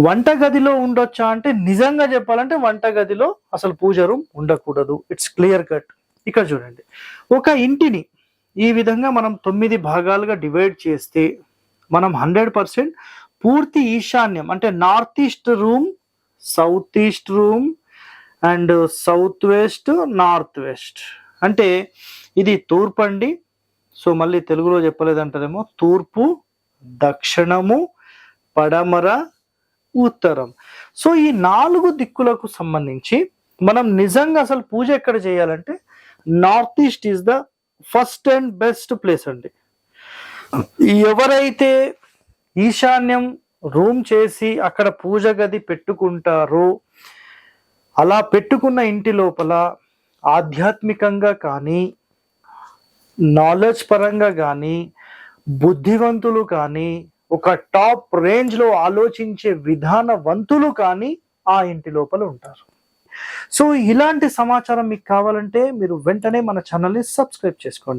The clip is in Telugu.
వంటగదిలో ఉండొచ్చా అంటే నిజంగా చెప్పాలంటే వంటగదిలో అసలు పూజ రూమ్ ఉండకూడదు. It's clear cut. ఇక్కడ చూడండి. ఒక ఇంటిని ఈ విధంగా మనం 9 భాగాలుగా డివైడ్ చేస్తే మనం 100% పూర్తి ఈశాన్యం అంటే north east room, south east room and south west, north west. అంటే ఇది తూర్పు అండి. సో మళ్ళీ తెలుగులో చెప్పలేదంటారేమో. తూర్పు, దక్షిణము, పడమర, ఉత్తరం. సో ఈ 4 దిక్కులకు సంబంధించి మనం నిజంగా అసలు పూజ ఎక్కడ చేయాలంటే north east is the first and best place అండి. ఎవరైతే ఈశాన్యం రూమ్ చేసి అక్కడ పూజ గది పెట్టుకుంటారో అలా పెట్టుకున్న ఇంటి లోపల ఆధ్యాత్మికంగా కానీ, నాలెడ్జ్ పరంగా కానీ, బుద్ధివంతులు కానీ, ఒక టాప్ రేంజ్ లో ఆలోచించే విధానవంతులు కానీ ఆ ఇంటి లోపల ఉంటారు. సో ఇలాంటి సమాచారం మీకు కావాలంటే మీరు వెంటనే మన ఛానల్ని సబ్స్క్రైబ్ చేసుకోండి.